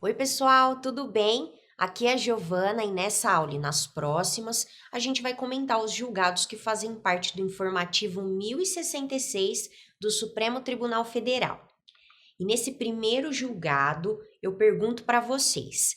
Oi, pessoal, tudo bem? Aqui é a Giovana e nessa aula e nas próximas a gente vai comentar os julgados que fazem parte do informativo 1066 do Supremo Tribunal Federal. E nesse primeiro julgado, eu pergunto para vocês: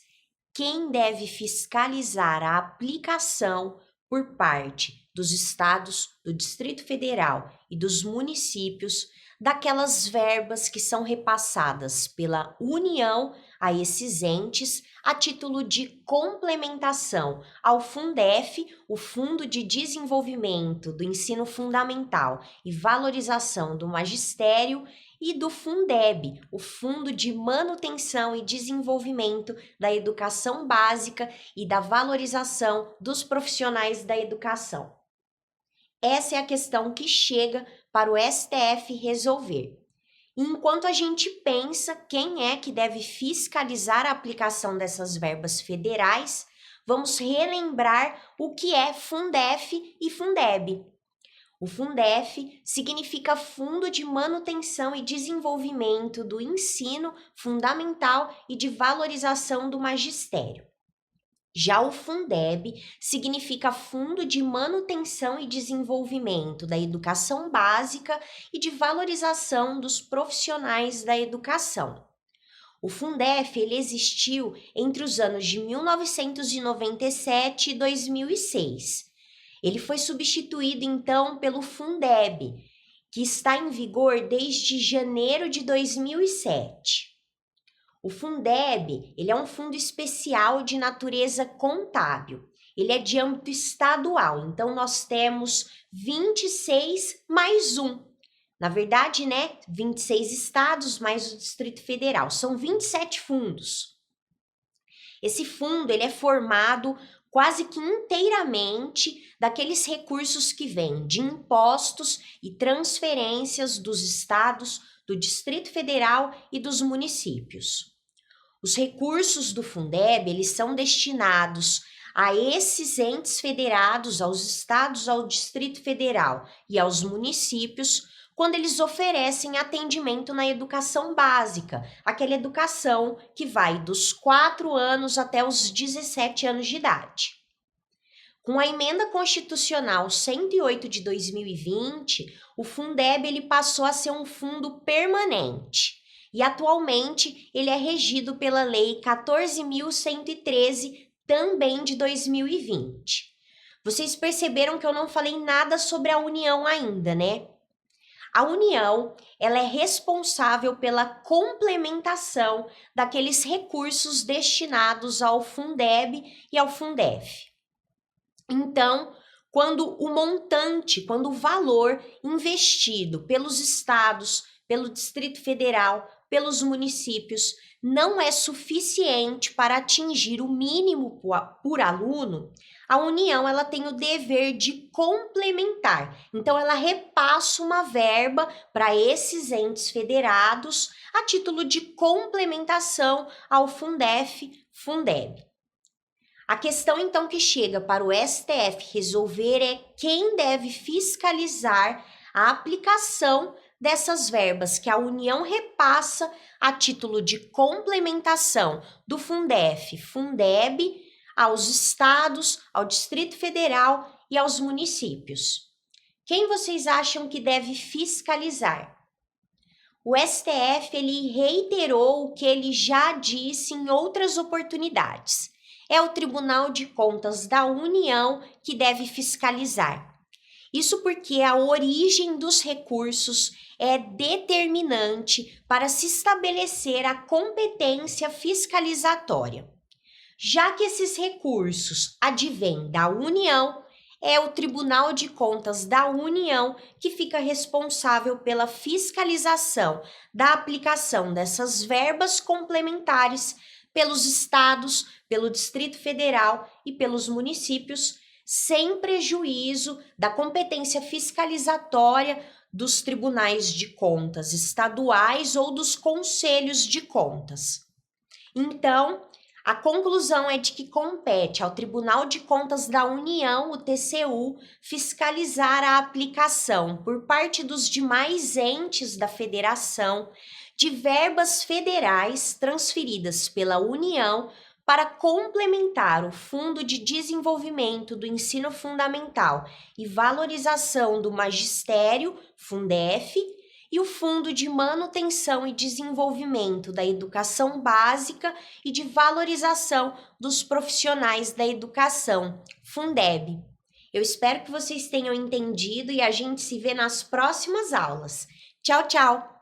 quem deve fiscalizar a aplicação por parte dos estados, do Distrito Federal e dos municípios daquelas verbas que são repassadas pela União a esses entes a título de complementação ao Fundef, o Fundo de Desenvolvimento do Ensino Fundamental e Valorização do Magistério, e do Fundeb, o Fundo de Manutenção e Desenvolvimento da Educação Básica e da Valorização dos Profissionais da Educação. Essa é a questão que chega para o STF resolver. Enquanto a gente pensa quem é que deve fiscalizar a aplicação dessas verbas federais, vamos relembrar o que é Fundef e Fundeb. O Fundef significa Fundo de Manutenção e Desenvolvimento do Ensino Fundamental e de Valorização do Magistério. Já o Fundeb significa Fundo de Manutenção e Desenvolvimento da Educação Básica e de Valorização dos Profissionais da Educação. O Fundef ele existiu entre os anos de 1997 e 2006. Ele foi substituído, então, pelo Fundeb, que está em vigor desde janeiro de 2007. O Fundeb ele é um fundo especial de natureza contábil. Ele é de âmbito estadual, então nós temos 26 mais um. Na verdade, 26 estados mais o Distrito Federal. São 27 fundos. Esse fundo ele é formado quase que inteiramente daqueles recursos que vêm de impostos e transferências dos estados, do Distrito Federal e dos municípios. Os recursos do Fundeb, eles são destinados a esses entes federados, aos estados, ao Distrito Federal e aos municípios, quando eles oferecem atendimento na educação básica, aquela educação que vai dos 4 anos até os 17 anos de idade. Com a emenda constitucional 108 de 2020, o Fundeb ele passou a ser um fundo permanente e atualmente ele é regido pela Lei 14.113, também de 2020. Vocês perceberam que eu não falei nada sobre a União ainda, né? A União, ela é responsável pela complementação daqueles recursos destinados ao Fundeb e ao Fundef. Então, quando o valor investido pelos estados, pelo Distrito Federal, pelos municípios, não é suficiente para atingir o mínimo por aluno, a União ela tem o dever de complementar. Então, ela repassa uma verba para esses entes federados a título de complementação ao Fundef, Fundeb. A questão, então, que chega para o STF resolver é quem deve fiscalizar a aplicação dessas verbas que a União repassa a título de complementação do Fundef, Fundeb, aos estados, ao Distrito Federal e aos municípios. Quem vocês acham que deve fiscalizar? O STF ele reiterou o que ele já disse em outras oportunidades. É o Tribunal de Contas da União que deve fiscalizar. Isso porque a origem dos recursos é determinante para se estabelecer a competência fiscalizatória. Já que esses recursos advêm da União, é o Tribunal de Contas da União que fica responsável pela fiscalização da aplicação dessas verbas complementares pelos estados, pelo Distrito Federal e pelos municípios, sem prejuízo da competência fiscalizatória dos tribunais de contas estaduais ou dos conselhos de contas. Então, a conclusão é de que compete ao Tribunal de Contas da União, o TCU, fiscalizar a aplicação por parte dos demais entes da federação de verbas federais transferidas pela União para complementar o Fundo de Desenvolvimento do Ensino Fundamental e Valorização do Magistério, Fundef, e o Fundo de Manutenção e Desenvolvimento da Educação Básica e de Valorização dos Profissionais da Educação, Fundeb. Eu espero que vocês tenham entendido e a gente se vê nas próximas aulas. Tchau, tchau!